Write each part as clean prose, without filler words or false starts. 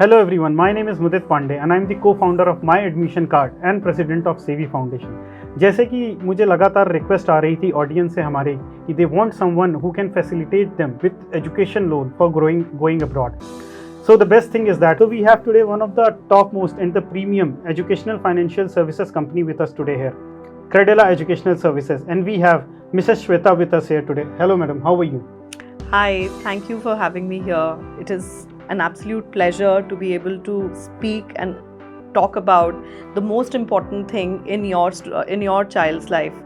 Hello everyone, my name is Mudit Pandey and I am the co-founder of My Admission Card and president of Sevi Foundation. जैसे कि मुझे लगातार request आ रही थी audience से हमारे कि they want someone who can facilitate them with education loan for going abroad. So the best thing is that we have today one of the topmost and the premium educational financial services company with us today here, Credila Educational Services, and we have Mrs. Shweta with us here today. Hello madam, how are you? Hi, thank you for having me here. It is an absolute pleasure to be able to speak and talk about the most important thing in your child's life.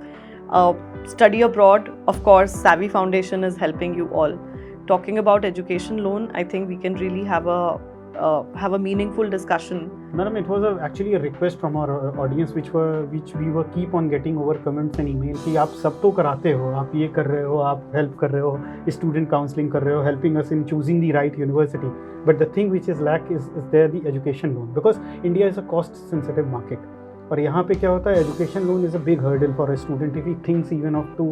Study abroad, of course, Savvy Foundation is helping you all. Talking about education loan, I think we can really have a meaningful discussion. Madam, it was actually a request from our audience which we were keep on getting over comments and email कि आप सब तो कराते हो, आप ये कर रहे हो, आप help कर रहे हो, student counseling कर रहे हो, helping us in choosing the right university. But the thing which is lack is there the education loan, because India is a cost sensitive market. और यहाँ पे क्या होता है, education loan is a big hurdle for a student if he thinks even of to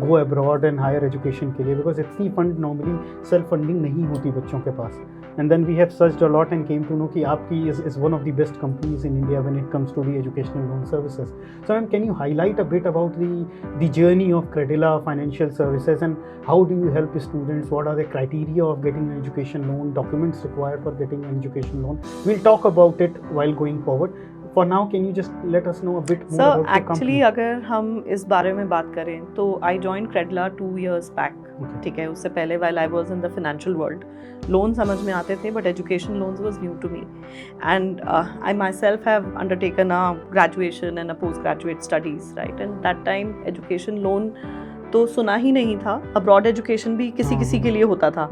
go abroad and higher education के लिए, because इतनी fund normally self funding नहीं होती बच्चों के पास. And then we have searched a lot and came to know कि आपकी is one of the best companies in India when it comes to the educational loan services. So ma'am, can you highlight a bit about the journey of Credila financial services and how do you help students, what are the criteria of getting an education loan, documents required for getting an education loan? We'll talk about it while going forward. For now, can you just let us know a bit more about the company? Actually, अगर हम इस बारे में बात करें तो I joined Credila 2 years back. ठीक है, उससे पहले while I was in the financial world, loan समझ में आते थे but education loans was new to me. And I myself have undertaken a graduation and a postgraduate studies, right? And that time education loan तो सुना ही नहीं था. Abroad education भी किसी के लिए होता था,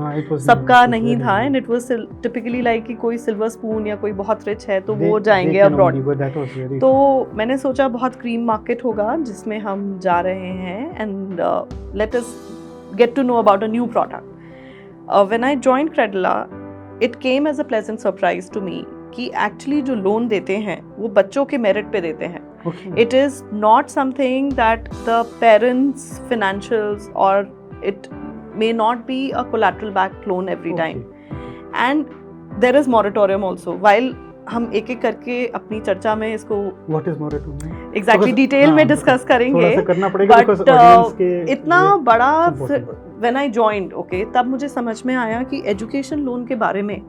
सबका नहीं था. And it was typically like कि कोई सिल्वर स्पून या कोई बहुत रिच है तो वो जाएंगे अब्रॉड. तो मैंने सोचा बहुत क्रीम मार्केट होगा जिसमें हम जा रहे हैं and let us get to know about a new product. When I joined Credila it came as a pleasant surprise to me कि एक्चुअली जो लोन देते हैं वो बच्चों के मेरिट पे देते हैं. It is not something that the parents' financials, or it may not be a collateral backed loan every time. And there is moratorium also. While हम एक एक करके अपनी चर्चा में इसको What is moratorium? Exactly detail में डिस्कस करेंगे. But इतना बड़ा when I joined, okay, तब मुझे समझ में आया कि एजुकेशन लोन के बारे में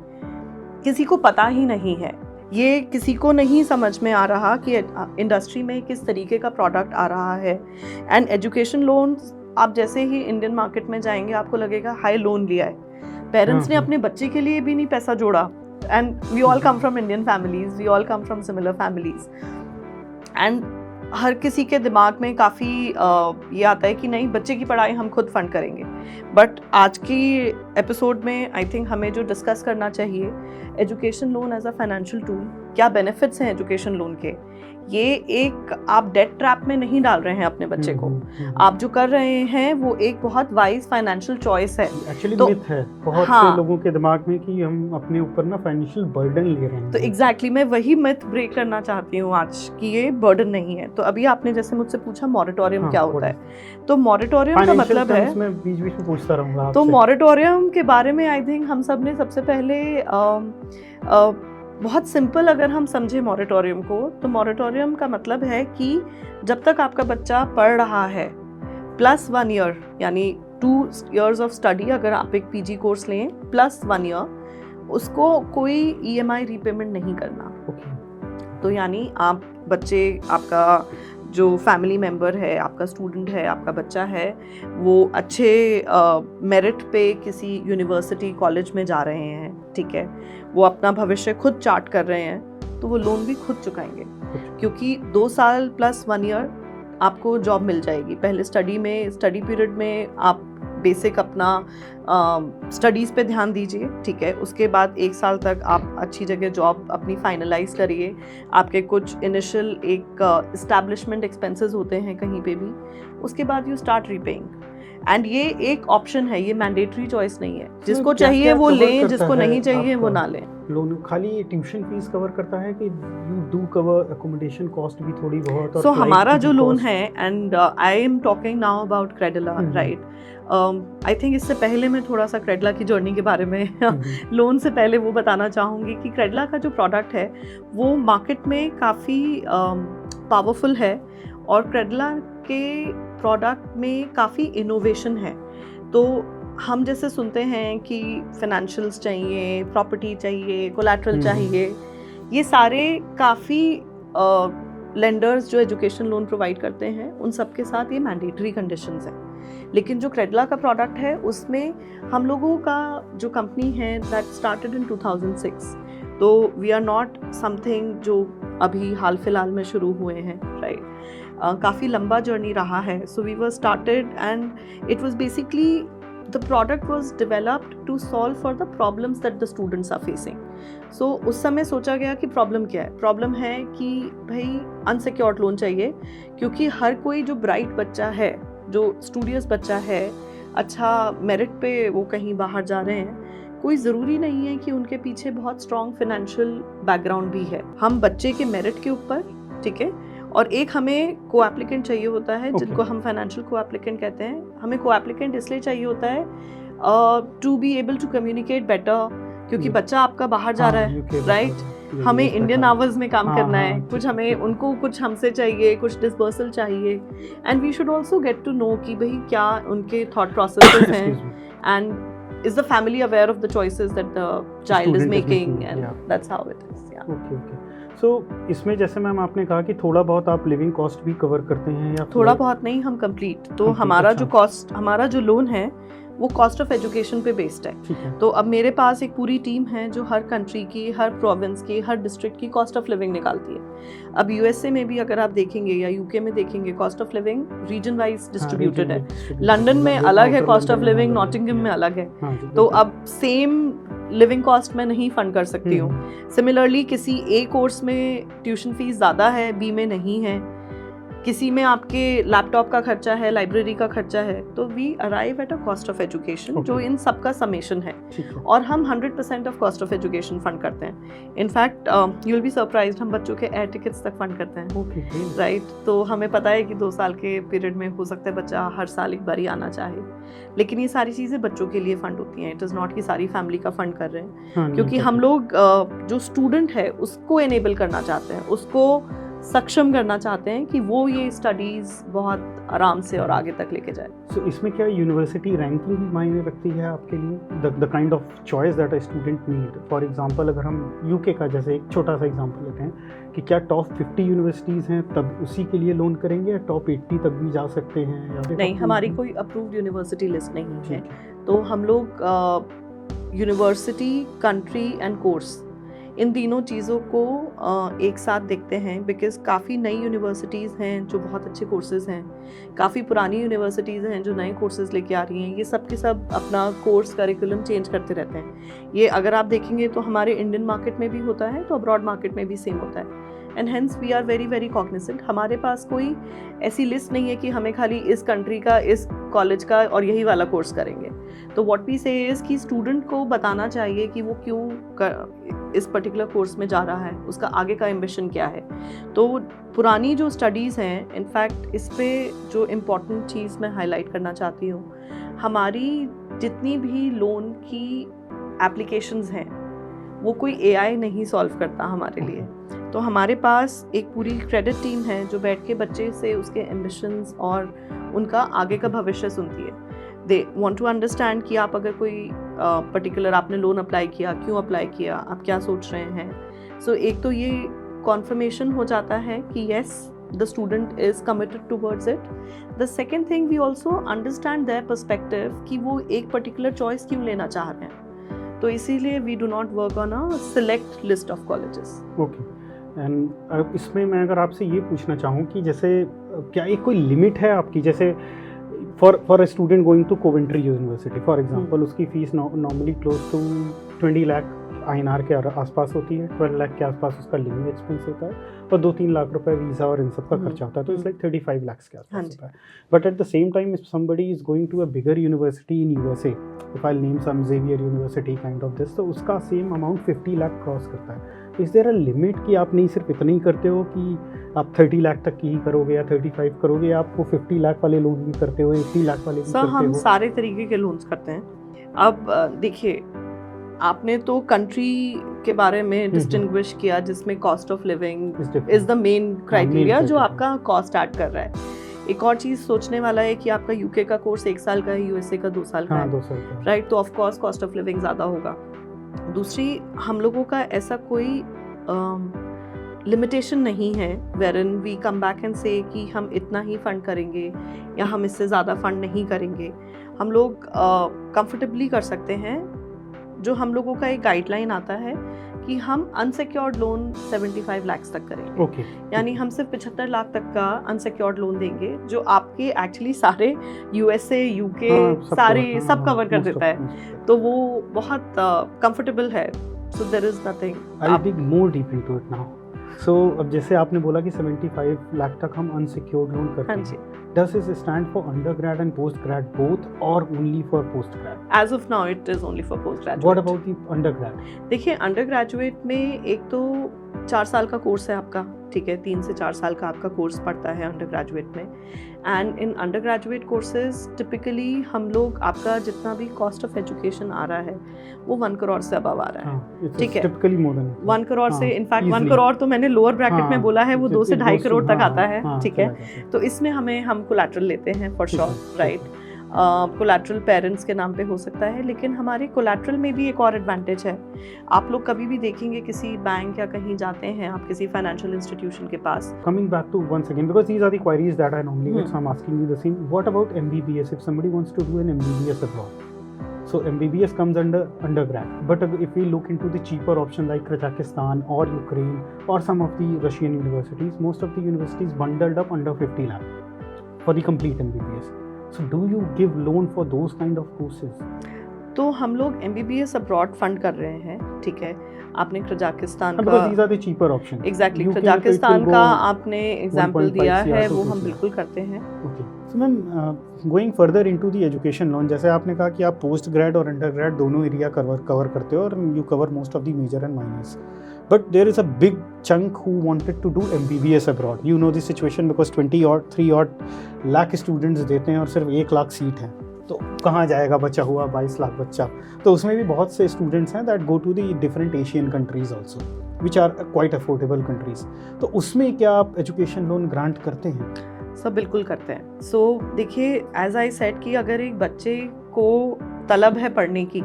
किसी को पता ही नहीं है. ये किसी को नहीं समझ में आ रहा कि इंडस्ट्री में किस तरीके का प्रोडक्ट आ रहा है. एंड एजुकेशन लोन्स आप जैसे ही इंडियन मार्केट में जाएंगे आपको लगेगा हाई लोन लिया है. पेरेंट्स ने अपने बच्चे के लिए भी नहीं पैसा जोड़ा. And we all come from Indian families, we all come from similar families. And हर किसी के दिमाग में काफ़ी ये आता है कि नहीं, बच्चे की पढ़ाई हम खुद फंड करेंगे. बट आज की एपिसोड में आई थिंक हमें जो डिस्कस करना चाहिए, education loan as a financial tool, क्या बेनिफिट्स हैं एजुकेशन लोन के. ये एक आप डेट ट्रैप में नहीं डाल रहे हैं अपने बच्चे को. आप जो कर रहे हैं वो एक बहुत वाइज फाइनेंशियल चॉइस है. एक्चुअली तो मिथ है बहुत से लोगों के दिमाग में कि हम अपने ऊपर ना फाइनेंशियल बर्डन ले रहे हैं. तो एग्जैक्टली मैं वही मिथ ब्रेक करना चाहती हूँ आज कि ये बर्डन नहीं है. तो अभी आपने जैसे मुझसे पूछा मॉरेटोरियम क्या होता है, तो मॉरेटोरियम का मतलब है, मैं बीच-बीच में पूछता रहूंगा आपसे. तो मॉरेटोरियम के बारे में आई थिंक हम सब ने सबसे पहले बहुत सिंपल अगर हम समझे मॉरेटोरियम को, तो मॉरेटोरियम का मतलब है कि जब तक आपका बच्चा पढ़ रहा है +1 ईयर, यानी 2 years ऑफ स्टडी, अगर आप एक पीजी कोर्स लें +1 ईयर, उसको कोई EMI रीपेमेंट नहीं करना. तो यानी आप बच्चे, आपका जो फैमिली मेम्बर है, आपका स्टूडेंट है, आपका बच्चा है, वो अच्छे मेरिट पे किसी यूनिवर्सिटी कॉलेज में जा रहे हैं, ठीक है, वो अपना भविष्य खुद चार्ट कर रहे हैं, तो वो लोन भी खुद चुकाएंगे. क्योंकि 2 साल +1 ईयर आपको जॉब मिल जाएगी. पहले स्टडी पीरियड में आप बेसिक अपना स्टडीज़ पे ध्यान दीजिए, ठीक है. उसके बाद 1 साल तक आप अच्छी जगह जॉब अपनी फाइनलाइज करिए. आपके कुछ इनिशियल एक इस्टेब्लिशमेंट एक्सपेंसेस होते हैं कहीं पे भी. उसके बाद यू स्टार्ट रीपेइंग. एंड ये एक ऑप्शन है, ये मैंडेटरी चॉइस नहीं है, जिसको क्या चाहिए क्या वो cover लें, करता जिसको है नहीं चाहिए वो आपका ना लें। लोन? खाली ट्यूशन फीस कवर करता है कि you do cover accommodation cost भी थोड़ी बहुत? और सो flight हमारा की जो भी लोन cost? है, and I am talking now about Credila, right. I think इससे पहले मैं थोड़ा सा क्रेडिला की जर्नी के बारे में लोन से पहले वो बताना चाहूँगी कि क्रेडिला का जो प्रोडक्ट है वो मार्केट में काफ़ी पावरफुल है, और क्रेडिला के प्रोडक्ट में काफ़ी इनोवेशन है। तो हम जैसे सुनते हैं कि फाइनेंशियल्स चाहिए, प्रॉपर्टी चाहिए, कोलैटरल चाहिए, ये सारे काफ़ी लेंडर्स जो एजुकेशन लोन प्रोवाइड करते हैं उन सब के साथ ये मैंडेटरी कंडीशंस हैं। लेकिन जो क्रेडिला का प्रोडक्ट है उसमें हम लोगों का जो कंपनी है दैट स्टार्टेड इन 2006, तो वी आर नॉट समथिंग जो अभी हाल फिलहाल में शुरू हुए हैं, राइट। काफ़ी लंबा जर्नी रहा है। So we were started and it was basically the product was developed to solve for the problems that the students are facing. So उस समय सोचा गया कि प्रॉब्लम क्या है। प्रॉब्लम है कि भाई अनसिक्योर्ड लोन चाहिए, क्योंकि हर कोई जो ब्राइट बच्चा है, जो स्टूडियस बच्चा है, अच्छा मेरिट पे वो कहीं बाहर जा रहे हैं, कोई ज़रूरी नहीं है कि उनके पीछे बहुत स्ट्रॉन्ग फाइनेंशियल बैकग्राउंड भी है। हम बच्चे के मेरिट के ऊपर, ठीक है, और एक हमें को एप्लीकेंट चाहिए होता है, जिनको हम फाइनेंशियल को एप्लीकेंट कहते हैं। हमें को एप्लीकेंट इसलिए चाहिए होता है to be able to communicate better, क्योंकि बच्चा आपका बाहर जा रहा है, राइट। हमें इंडियन आवर्स में काम करना है, कुछ हमें उनको कुछ हमसे चाहिए, कुछ डिसबर्सल चाहिए, and we should also get to know कि भाई क्या उनके थॉट प्रोसेसेस हैं, and is the family aware of the choices that the child is making, and that's how it is. Okay. So इसमें जैसे मैम आपने कहा कि थोड़ा बहुत आप लिविंग कॉस्ट भी कवर करते हैं, या थोड़ा बहुत नहीं, हम कंप्लीट। तो हमारा जो कॉस्ट, हमारा जो लोन है वो कॉस्ट ऑफ एजुकेशन पे बेस्ड है। तो अब मेरे पास एक पूरी टीम है जो हर कंट्री की, हर प्रोविंस की, हर डिस्ट्रिक्ट की कॉस्ट ऑफ लिविंग निकालती है। अब यूएसए में भी अगर आप देखेंगे या यूके में देखेंगे, cost of living region wise distributed है। लंदन में अलग है कॉस्ट ऑफ लिविंग, नॉटिंघम में अलग है। तो अब सेम लिविंग कॉस्ट मैं नहीं फंड कर सकती हूँ। सिमिलरली किसी ए कोर्स में ट्यूशन फीस ज़्यादा है, बी में नहीं है। किसी में आपके लैपटॉप का खर्चा है, लाइब्रेरी का खर्चा है, तो we arrive at a cost of education जो इन सब का समेशन है, और हम 100% of cost of education fund करते हैं। In fact you will be surprised, हम बच्चों के एयर टिकट्स तक फंड करते हैं, राइट। तो हमें पता है कि 2 साल के पीरियड में हो सकता है बच्चा हर साल एक बारी आना चाहे, लेकिन ये सारी चीज़ें बच्चों के लिए फंड होती हैं। इट इज़ नॉट कि सारी फैमिली का फंड कर रहे हैं, क्योंकि हम लोग जो स्टूडेंट है उसको एनेबल करना चाहते हैं, उसको सक्षम करना चाहते हैं कि वो ये स्टडीज़ बहुत आराम से और आगे तक लेके जाए। सो इसमें क्या यूनिवर्सिटी रैंकिंग भी मायने रखती है आपके लिए, the kind of choice that a student need? For example अगर हम यूके का जैसे एक छोटा सा एग्जांपल लेते हैं कि क्या टॉप 50 यूनिवर्सिटीज़ हैं तब उसी के लिए लोन करेंगे, या टॉप 80 तक भी जा सकते हैं? या नहीं, हमारी कोई अप्रूव्ड यूनिवर्सिटी लिस्ट नहीं है। तो हम लोग यूनिवर्सिटी, कंट्री एंड कोर्स, इन तीनों चीज़ों को एक साथ देखते हैं, बिकॉज काफ़ी नई यूनिवर्सिटीज़ हैं जो बहुत अच्छे कोर्सेज़ हैं, काफ़ी पुरानी यूनिवर्सिटीज़ हैं जो नए कोर्सेज़ लेके आ रही हैं। ये सब के सब अपना कोर्स करिकुलम चेंज करते रहते हैं। ये अगर आप देखेंगे तो हमारे इंडियन मार्केट में भी होता है, तो अब्रॉड मार्केट में भी सेम होता है। And hence we are very very cognizant. हमारे पास कोई ऐसी लिस्ट नहीं है कि हमें खाली इस कंट्री का, इस कॉलेज का और यही वाला कोर्स करेंगे। तो व्हाट वी से इज़ कि स्टूडेंट को बताना चाहिए कि वो क्यों इस पर्टिकुलर कोर्स में जा रहा है, उसका आगे का एम्बिशन क्या है। तो पुरानी जो स्टडीज़ हैं, इनफैक्ट इस पे जो इम्पॉर्टेंट चीज़ मैं हाईलाइट करना चाहती हूँ, हमारी जितनी भी लोन की एप्लीकेशंस हैं वो कोई AI नहीं सॉल्व करता हमारे लिए। तो हमारे पास एक पूरी क्रेडिट टीम है जो बैठ के बच्चे से उसके एम्बिशंस और उनका आगे का भविष्य सुनती है। दे वॉन्ट टू अंडरस्टैंड कि आप अगर कोई पर्टिकुलर आपने लोन अप्लाई किया, क्यों अप्लाई किया, आप क्या सोच रहे हैं। सो एक तो ये कॉन्फर्मेशन हो जाता है कि yes the student is committed towards it. The second thing, we also understand their perspective कि वो एक पर्टिकुलर चॉइस क्यों लेना चाह रहे हैं। तो इसीलिए we do not work on a select list of colleges. Okay. And इसमें मैं अगर आपसे ये पूछना चाहूँ कि जैसे क्या एक कोई लिमिट है आपकी, जैसे for a student going to Coventry University for example, उसकी fees normally close to 20 lakh INR के आसपास होती है, 12 लाख के आसपास उसका लिविंग एक्सपेंस होता है, और 2-3 लाख रुपए वीज़ा और इन सब का खर्चा होता है, तो इट्स लाइक 35 लाख के आसपास होता है. But at the same time if somebody is going to a bigger university in USA, if I name some Xavier university kind of this, तो उसका सेम अमाउंट 50 लाख क्रॉस करता है. तो इज देयर अ लिमिट कि आप नहीं सिर्फ इतना ही करते हो कि आप 30 लाख तक की ही करोगे या 35 करोगे, या आपको 50 लाख वाले लोन भी करते हो, 80 लाख वाले भी करते हो? हम सारे तरीके के लोन्स करते हैं. अब देखिए, आपने तो कंट्री के बारे में डिस्टिंग्विश किया जिसमें cost of living is the main criteria जो आपका कॉस्ट ऐड कर रहा है. एक और चीज़ सोचने वाला है कि आपका UK का कोर्स 1 साल का है, USA का 2 साल का है, 2 साल का, राइट? तो of course cost of living ज़्यादा होगा. दूसरी, हम लोगों का ऐसा कोई लिमिटेशन नहीं है wherein we come back and से कि हम इतना ही फंड करेंगे या हम इससे ज़्यादा फंड नहीं करेंगे. हम लोग कंफर्टेबली कर सकते हैं. जो हम लोगों का एक गाइडलाइन आता है कि हम अनसिक्योर्ड लोन 75 लाख तक करेंगे. okay. यानी हम सिर्फ 75 लाख तक का अनसिक्योर्ड लोन देंगे जो आपके एक्चुअली सारे USA UK सारे सब कवर कर देता है. तो वो बहुत कंफर्टेबल है. So there is nothing. I dig more deep into it now. So अब जैसे आपने बोला कि 75 लाख तक हम अनसिक्योर्ड लोन करते हैं. Does this stand for undergrad and postgrad both, or only for postgrad? As of now, it is only for postgraduate. What about the undergrad? देखिए, अंडरग्रेजुएट में एक तो 4 साल का कोर्स है आपका, ठीक है, 3 से 4 साल का आपका कोर्स पड़ता है अंडरग्रेजुएट में. And in undergraduate courses typically हम लोग आपका जितना भी कॉस्ट ऑफ एजुकेशन आ रहा है वो 1 करोड़ से अबव आ रहा है. ठीक है, टिपिकली मोर देन 1 करोड़ से, इनफैक्ट 1 करोड़ तो मैंने लोअर ब्रैकेट में बोला है, वो 2 से 2.5 करोड़ तक आता है. ठीक है, तो इसमें हम कोलैटरल लेते हैं for sure, right? Collateral parents के नाम पे हो सकता है, लेकिन हमारे कोलैटरल में भी एक और एडवांटेज है. आप लोग कभी भी देखेंगे किसी बैंक या कहीं जाते हैं आप किसी फाइनेंशियल इंस्टीट्यूशन के पास. Coming back to once again, because these are the queries that I normally get, so I'm asking you the same. What about MBBS? If somebody wants to do an MBBS abroad, so MBBS comes under undergrad, but if we look into the cheaper option like Kazakhstan or Ukraine or some of the Russian universities, most of the universities bundled up under 50 lakh for the complete MBBS. So do you give loan for those kind of courses? तो हम लोग MBBS abroad fund कर रहे हैं. ठीक है, आपने Kazakhstan का, because these are the cheaper options. Exactly, Kazakhstan का आपने एग्जांपल दिया है, वो हम बिल्कुल करते हैं. Okay. So ma'am, going further into the education loan, जैसे आपने कहा कि आप पोस्ट ग्रेड और अंडर ग्रेड दोनों एरिया कवर करते हो और you cover most of the major and minors, but there is a big chunk who wanted to do MBBS abroad. You know the situation because 23 lakh students देते हैं और सिर्फ 1 लाख सीट है, तो कहाँ जाएगा बचा हुआ 22 लाख बच्चा. तो उसमें भी बहुत से स्टूडेंट्स हैं that go to the different Asian countries also which are quite affordable countries. तो उसमें क्या आप एजुकेशन लोन ग्रांट करते हैं? सब बिल्कुल करते हैं. सो देखिए, एज आई सेड कि अगर एक बच्चे को तलब है पढ़ने की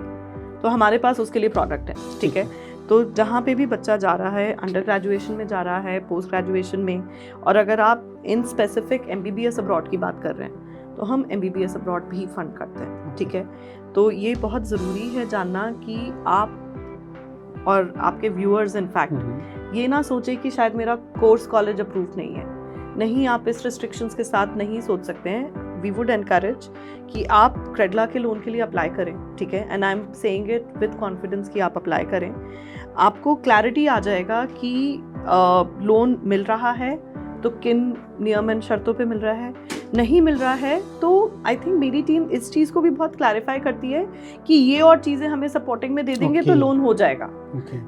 तो हमारे पास उसके लिए प्रोडक्ट है. ठीक है, तो जहाँ पे भी बच्चा जा रहा है, अंडर ग्रेजुएशन में जा रहा है, पोस्ट ग्रेजुएशन में, और अगर आप इन स्पेसिफिक MBBS अब्रॉड की बात कर रहे हैं तो हम MBBS अब्रॉड भी फंड करते हैं. ठीक है, तो ये बहुत ज़रूरी है जानना कि आप और आपके व्यूअर्स इनफैक्ट ये ना सोचे कि शायद मेरा कोर्स कॉलेज अप्रूव नहीं है. नहीं, आप इस रिस्ट्रिक्शंस के साथ नहीं सोच सकते हैं. वी वुड एनकरेज कि आप क्रेडला के लोन के लिए अप्लाई करें. ठीक है, and I am saying it with confidence कि आप अप्लाई करें. आपको क्लैरिटी आ जाएगा कि लोन मिल रहा है तो किन नियम एंड शर्तों पे मिल रहा है, नहीं मिल रहा है तो आई थिंक मेरी टीम इस चीज़ को भी बहुत क्लैरिफाई करती है कि ये और चीज़ें हमें सपोर्टिंग में दे देंगे तो लोन हो जाएगा.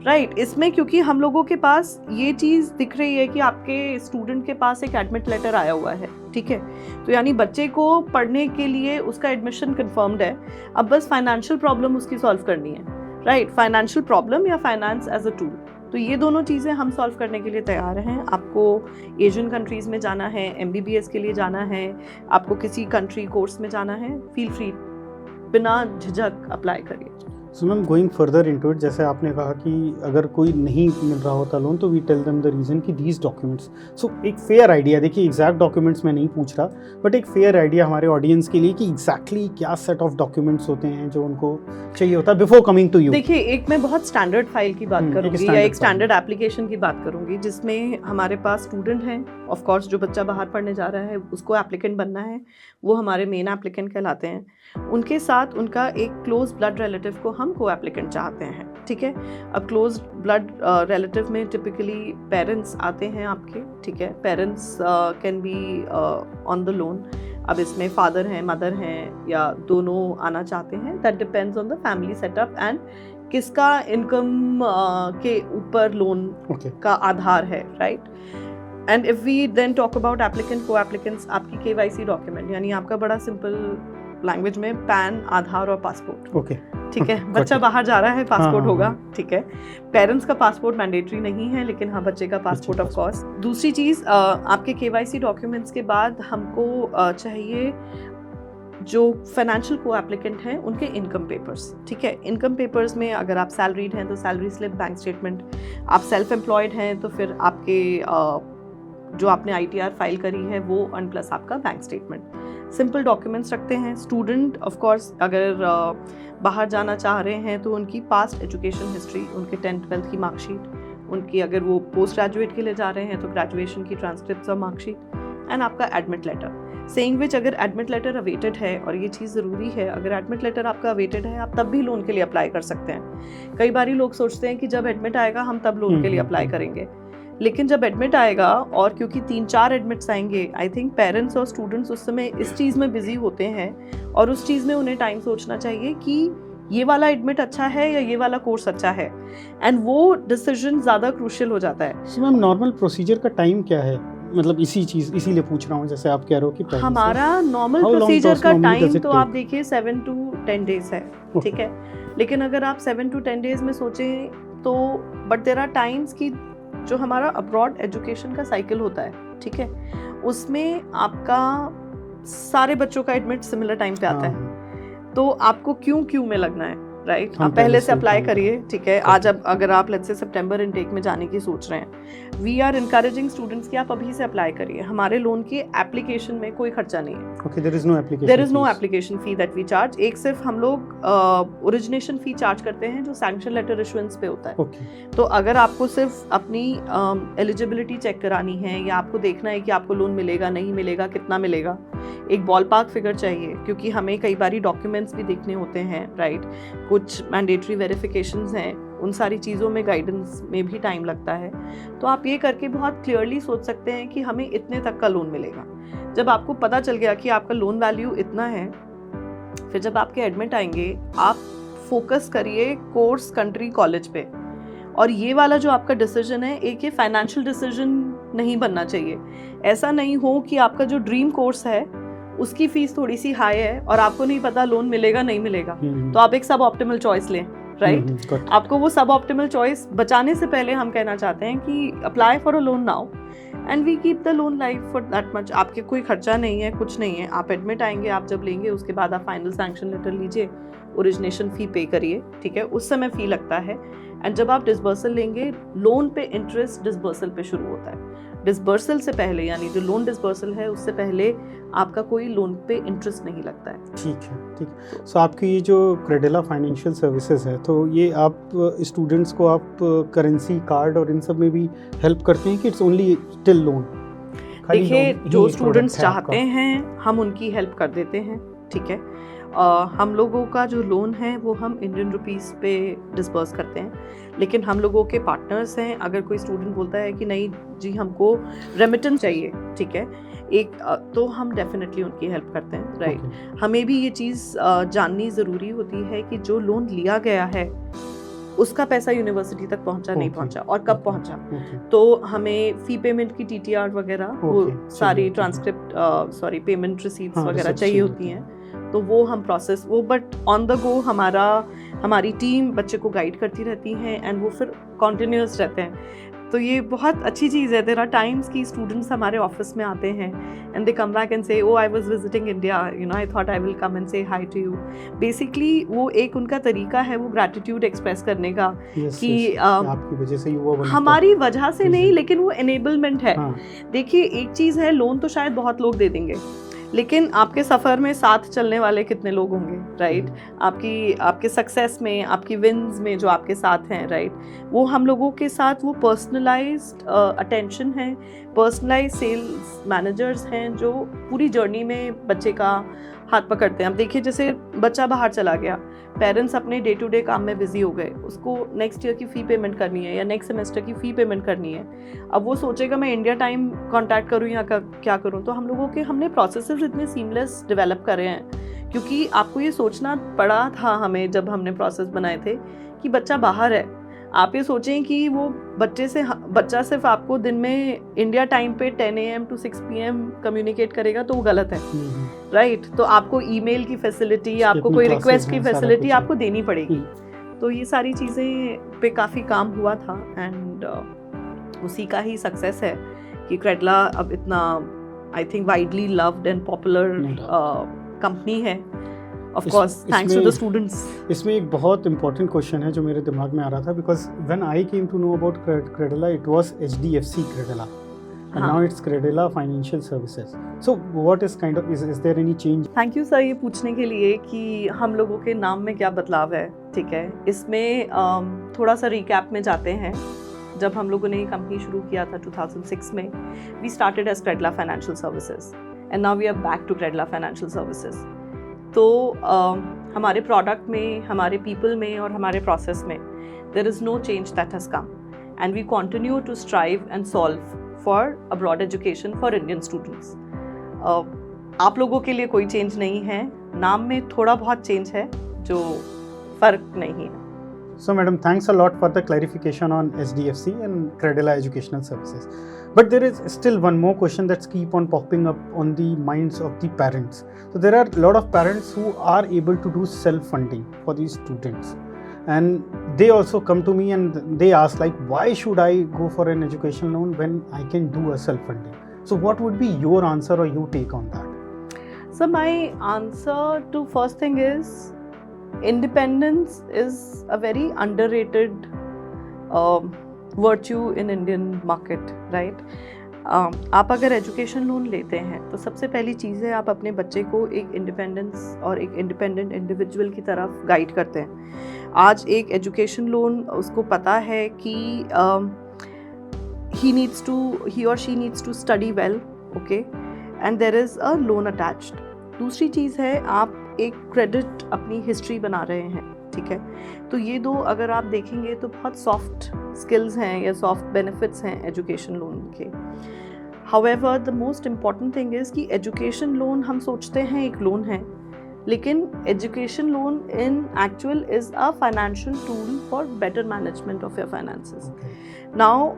राइट, इसमें क्योंकि हम लोगों के पास ये चीज़ दिख रही है कि आपके स्टूडेंट के पास एक एडमिट लेटर आया हुआ है. ठीक है, तो यानी बच्चे को पढ़ने के लिए उसका एडमिशन कंफर्म्ड है. अब बस फाइनेंशियल प्रॉब्लम उसकी सॉल्व करनी है. राइट, फाइनेंशियल प्रॉब्लम या फाइनेंस एज अ टूल, तो ये दोनों चीज़ें हम सॉल्व करने के लिए तैयार हैं. आपको एशियन कंट्रीज़ में जाना है, MBBS के लिए जाना है, आपको किसी कंट्री कोर्स में जाना है, फील फ्री, बिना झिझक अप्लाई करिए. So ma'am, going further into it, जैसे आपने कहा कि अगर कोई नहीं मिल रहा होता लोन तो we tell them the reason कि दीज डॉक्यूमेंट्स. सो एक फेयर आइडिया, देखिए एग्जैक्ट डॉक्यूमेंट्स मैं नहीं पूछ रहा, बट एक फेयर आइडिया हमारे ऑडियंस के लिए कि एग्जैक्टली क्या सेट ऑफ डॉक्यूमेंट्स होते हैं जो उनको चाहिए होता है बिफोर कमिंग टू यू. देखिए, एक मैं बहुत स्टैंडर्ड फाइल की बात करूंगी या एक स्टैंडर्ड एप्लीकेशन की बात करूंगी जिसमें हमारे पास स्टूडेंट हैं. ऑफ कोर्स जो बच्चा बाहर पढ़ने जा रहा है उसको एप्लीकेंट बनना है, वो हमारे मेन एप्लीकेंट कहलाते हैं. उनके साथ उनका एक क्लोज ब्लड रिलेटिव को हम हम को एप्लीकेंट चाहते हैं, ठीक है। अब क्लोज ब्लड रिलेटिव में टिपिकली पेरेंट्स आते हैं आपके, ठीक है। Parents can be on the loan. अब इसमें फादर हैं, मदर हैं, या दोनों आना चाहते हैं, that depends on the family setup and किसका इनकम के ऊपर लोन का आधार है, right. And if we then talk about applicant को एप्लीकेंट्स, आपकी KYC डॉक्यूमेंट यानी आपका बड़ा सिंपल लैंग्वेज में पैन, आधार और पासपोर्ट, ओके, ठीक है। बच्चा बाहर जा रहा है, पासपोर्ट हाँ, होगा, ठीक है। पेरेंट्स का पासपोर्ट मैंडेटरी नहीं है, लेकिन हाँ बच्चे का पासपोर्ट ऑफ कोर्स। दूसरी चीज़, आपके KYC डॉक्यूमेंट्स के बाद हमको चाहिए जो फाइनेंशियल को एप्लीकेंट हैं उनके इनकम पेपर्स, ठीक है। इनकम पेपर्स में अगर आप सैलरीड हैं तो सैलरी स्लिप, बैंक स्टेटमेंट, आप सेल्फ एम्प्लॉयड हैं तो फिर आपके जो आपने ITR फाइल करी है वो, एंड प्लस आपका बैंक स्टेटमेंट। सिंपल डॉक्यूमेंट्स रखते हैं। स्टूडेंट ऑफ कोर्स अगर बाहर जाना चाह रहे हैं तो उनकी पास्ट एजुकेशन हिस्ट्री, उनके 10th 12th की मार्कशीट, उनकी अगर वो पोस्ट ग्रेजुएट के लिए जा रहे हैं तो ग्रेजुएशन की ट्रांसक्रिप्ट्स और मार्कशीट, एंड आपका एडमिट लेटर। सेइंग विच अगर एडमिट लेटर अवेटेड है, और ये चीज़ ज़रूरी है, अगर एडमिट लेटर आपका अवेटेड है आप तब भी लोन के लिए अप्लाई कर सकते हैं। कई बारी लोग सोचते हैं कि जब एडमिट आएगा हम तब लोन के लिए अप्लाई करेंगे, लेकिन जब एडमिट आएगा, और क्योंकि 3-4 एडमिट्स आएंगे, आई थिंक पेरेंट्स और स्टूडेंट्स उस समय इस चीज़ में बिजी होते हैं, और उस चीज़ में उन्हें टाइम सोचना चाहिए कि ये वाला एडमिट अच्छा है या ये वाला कोर्स अच्छा है, एंड वो डिसीजन ज़्यादा क्रूशियल हो जाता है। सो मैम, नॉर्मल प्रोसीजर का टाइम क्या है? मतलब इसीलिए पूछ रहा हूँ, जैसे आप कह रहे हो कि हमारा नॉर्मल प्रोसीजर का टाइम तो आप देखिए 7 to 10 डेज है, ठीक है। लेकिन अगर आप 7 to 10 डेज में सोचें तो, बट देयर आर टाइम्स कि जो हमारा अब्रॉड एजुकेशन का साइकिल होता है, ठीक है, उसमें आपका सारे बच्चों का एडमिट सिमिलर टाइम पे आता है, तो आपको क्यों में लगना है, राइट। आप पहले से अप्लाई करिए, ठीक है। आज अब अगर आप लेट्स से सितंबर इनटेक में जाने की सोच रहे हैं, वी आर इनकरेजिंग स्टूडेंट्स कि आप अभी से अप्लाई करिए। हमारे लोन की एप्लीकेशन में कोई खर्चा नहीं है। Okay, there is no application fee that we charge. एक सिर्फ हम लोग ओरिजिनेशन फी चार्ज करते हैं जो सैंक्शन लेटर इशुएंस पे होता है। okay. तो अगर आपको सिर्फ अपनी एलिजिबिलिटी चेक करानी है, या आपको देखना है कि आपको लोन मिलेगा नहीं मिलेगा, कितना मिलेगा, एक बॉल पार्क फिगर चाहिए, क्योंकि हमें कई बारी डॉक्यूमेंट्स भी देखने होते हैं, राइट। कुछ मैंडेटरी वेरिफिकेशंस हैं, उन सारी चीज़ों में गाइडेंस में भी टाइम लगता है। तो आप ये करके बहुत क्लियरली सोच सकते हैं कि हमें इतने तक का लोन मिलेगा। जब आपको पता चल गया कि आपका लोन वैल्यू इतना है, फिर जब आपके एडमिट आएंगे आप फोकस करिए कोर्स, कंट्री, कॉलेज पे। और ये वाला जो आपका डिसीजन है, एक ये फाइनेंशियल डिसीजन नहीं बनना चाहिए। ऐसा नहीं हो कि आपका जो ड्रीम कोर्स है उसकी फीस थोड़ी सी हाई है और आपको नहीं पता लोन मिलेगा नहीं मिलेगा, तो आप एक सब ऑप्टिमल चॉइस लें, राइट। आपको वो सब ऑप्टिमल चॉइस बचाने से पहले हम कहना चाहते हैं कि apply for a loan now and we keep the loan life for that much. आपके कोई खर्चा नहीं है, कुछ नहीं है। आप एडमिट आएंगे, आप जब लेंगे उसके बाद आप फाइनल सैंक्शन लेटर लीजिए, ओरिजिनेशन फी पे करिए, ठीक है, उस समय फी लगता है। एंड जब आप डिसबर्सल लेंगे, लोन पे इंटरेस्ट डिसबर्सल पे शुरू होता है। डिसबर्सल से पहले, यानी जो लोन डिसबर्सल है उससे पहले आपका कोई लोन पे इंटरेस्ट नहीं लगता है। ठीक है। सो आपकी ये जो क्रेडेला फाइनेंशियल सर्विसेज है, तो ये आप स्टूडेंट्स को आप करेंसी, कार्ड और इन सब में भी हेल्प करते हैं कि इट्स ओनली टिल लोन? देखिए, जो स्टूडेंट्स चाहते हैं हम उनकी हेल्प कर देते हैं, ठीक है। हम लोगों का जो लोन है वो हम इंडियन रुपीस पे डिस्बर्स करते हैं, लेकिन हम लोगों के पार्टनर्स हैं। अगर कोई स्टूडेंट बोलता है कि नहीं जी हमको रेमिटेंस चाहिए, ठीक है, एक तो हम डेफिनेटली उनकी हेल्प करते हैं, राइट। हमें भी ये चीज़ जाननी ज़रूरी होती है कि जो लोन लिया गया है उसका पैसा यूनिवर्सिटी तक पहुंचा नहीं पहुंचा और कब पहुंचा। तो हमें फी पेमेंट की TTR वगैरह, वो सारी ट्रांसक्रिप्ट पेमेंट रिसीट्स वगैरह चाहिए होती हैं, तो वो हम process but on the go हमारी टीम बच्चे को गाइड करती रहती है एंड वो फिर कॉन्टिन्यूस रहते हैं। तो ये बहुत अच्छी चीज़ है। देयर आर टाइम्स कि स्टूडेंट्स हमारे ऑफिस में आते हैं and they come back and say I was visiting India, I thought I will come and say hi to you. Basically वो एक उनका तरीका है वो ग्रैटिट्यूड एक्सप्रेस करने का, कि आपकी वजह से युवा बनता, हमारी वजह से नहीं, लेकिन वो एनेबलमेंट है। देखिए, एक चीज़ है, लोन तो शायद बहुत लोग दे देंगे, लेकिन आपके सफ़र में साथ चलने वाले कितने लोग होंगे, राइट। आपके सक्सेस में, आपकी विन्स में जो आपके साथ हैं, राइट, वो हम लोगों के साथ वो पर्सनलाइज्ड अटेंशन है, पर्सनलाइज्ड सेल्स मैनेजर्स हैं जो पूरी जर्नी में बच्चे का हाथ पकड़ते हैं। अब देखिए जैसे बच्चा बाहर चला गया, पेरेंट्स अपने डे टू डे काम में बिजी हो गए, उसको नेक्स्ट ईयर की फ़ी पेमेंट करनी है या नेक्स्ट सेमेस्टर की फ़ी पेमेंट करनी है। अब वो सोचेगा मैं इंडिया टाइम कांटेक्ट करूँ या क्या करूँ। तो हम लोगों के हमने प्रोसेसेस इतने सीमलेस डेवलप करे हैं, क्योंकि आपको ये सोचना पड़ा था हमें जब हमने प्रोसेस बनाए थे कि बच्चा बाहर है। आप ये सोचें कि वो बच्चा सिर्फ आपको दिन में इंडिया टाइम पे 10 AM to 6 PM कम्युनिकेट करेगा तो वो गलत है, राइट? तो आपको ईमेल की फैसिलिटी, आपको कोई रिक्वेस्ट की फैसिलिटी आपको देनी पड़ेगी। तो ये सारी चीज़ें पे काफ़ी काम हुआ था एंड उसी का ही सक्सेस है कि क्रेडला अब इतना I think widely loved and popular company है। Of course, thanks to the students. इसमें एक बहुत important question है जो मेरे दिमाग में आ रहा था, because when I came to know about Credila, it was HDFC Credila, and now it's Credila Financial Services. So what is is there any change? Thank you sir ये पूछने के लिए कि हम लोगों के नाम में क्या बदलाव है। ठीक है, इसमें थोड़ा सा रिकैप में जाते हैं। जब हम लोगों ने ये कंपनी शुरू किया था 2006 में, we started as Credila Financial Services and now we are back to Credila Financial Services. तो हमारे प्रोडक्ट में, हमारे पीपल में और हमारे प्रोसेस में there is no change that has come and we continue to strive and solve for abroad education for Indian students. आप लोगों के लिए कोई चेंज नहीं है, नाम में थोड़ा बहुत चेंज है जो फ़र्क नहीं है। So madam, thanks a lot for the clarification on SDFC and Credila Educational Services. But there is still one more question that's keep on popping up on the minds of the parents. So there are a lot of parents who are able to do self-funding for these students, and they also come to me and they ask like, why should I go for an education loan when I can do a self-funding? So what would be your answer or your take on that? So my answer to first thing is, independence is a very underrated virtue in Indian market, right? आप अगर education loan लेते हैं तो सबसे पहली चीज़ है आप अपने बच्चे को एक इंडिपेंडेंस और एक इंडिपेंडेंट इंडिविजुअल की तरफ गाइड करते हैं। आज एक एजुकेशन लोन उसको पता है कि he or she needs to study well, okay, and there is a loan attached. दूसरी चीज़ है आप एक क्रेडिट अपनी हिस्ट्री बना रहे हैं, ठीक है? तो ये दो अगर आप देखेंगे तो बहुत सॉफ्ट स्किल्स हैं या सॉफ्ट बेनिफिट्स हैं एजुकेशन लोन के। However the most important thing is कि एजुकेशन लोन हम सोचते हैं एक लोन है, लेकिन education loan in actual is a financial tool for better management of your finances. Now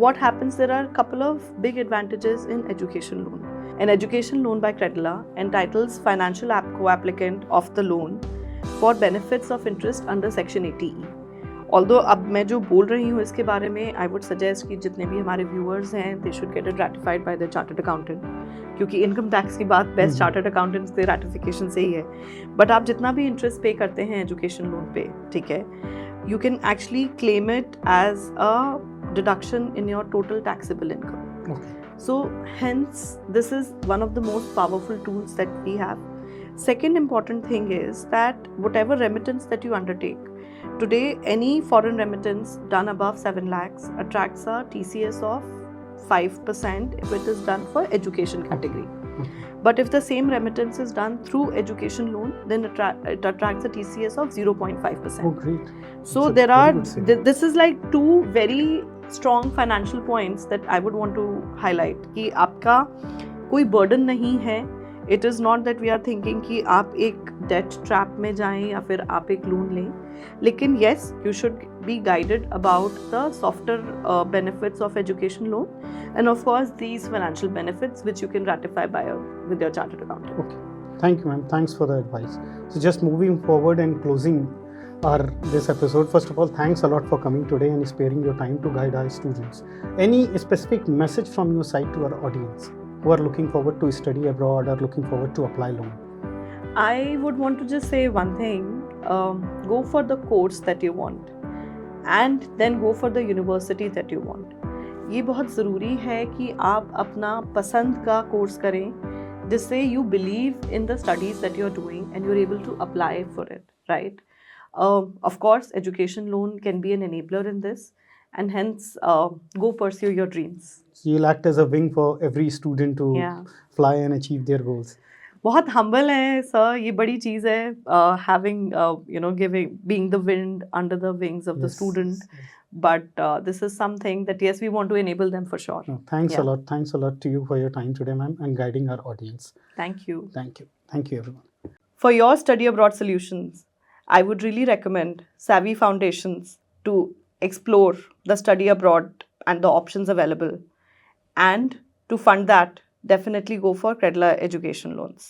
what happens, there are a couple of big advantages in education loan. An education loan by Credila entitles financial co-applicant of the loan for benefits of interest under section 80E. Although अब मैं जो बोल रही हूँ इसके बारे में I would suggest कि जितने भी हमारे viewers हैं they should get it ratified by their chartered accountant, क्योंकि इनकम टैक्स की बात बेस्ट चार्टर्ड अकाउंटेंट्स के रैटिफिकेशन से ही है। बट आप जितना भी इंटरेस्ट पे करते हैं एजुकेशन लोन पे, ठीक है, you can actually claim it as a deduction in your total taxable income. Okay. So hence this is one of the most powerful tools that we have. Second important thing is that whatever remittance that you undertake, today any foreign remittance done above 7 lakhs attracts a TCS of 5% if it is done for education category. But if the same remittance is done through education loan, then it attracts a TCS of 0.5%. Oh, great. So there are, this is like two very strong financial points that I would want to highlight कि आपका कोई burden नहीं है। It is not that we are thinking कि आप एक debt trap में जाएं या फिर आप एक loan लें, लेकिन yes, you should be guided about the softer benefits of education loan, and of course these financial benefits which you can ratify with your chartered accountant. Okay, thank you ma'am, thanks for the advice. So just moving forward and closing this episode, first of all, thanks a lot for coming today and sparing your time to guide our students. Any specific message from your side to our audience who are looking forward to study abroad or looking forward to apply loan? I would want to just say one thing, go for the course that you want and then go for the university that you want. ये बहुत ज़रूरी है कि आप अपना पसंद का course करें जिससे you believe in the studies that you're doing and you're able to apply for it, right? Of course, education loan can be an enabler in this, and hence go pursue your dreams. So you'll act as a wing for every student to fly and achieve their goals. बहुत humble हैं sir, ये बड़ी चीज़ है, having you know, being the wind under the wings of the Yes, student. yes. But this is something that yes, we want to enable them for sure. No, thanks Yeah. a lot. Thanks a lot to you for your time today, ma'am, and guiding our audience. Thank you. Thank you. Thank you, everyone. For your study abroad solutions, I would really recommend Savvy Foundations to explore the study abroad and the options available. And to fund that, definitely go for Credla education loans.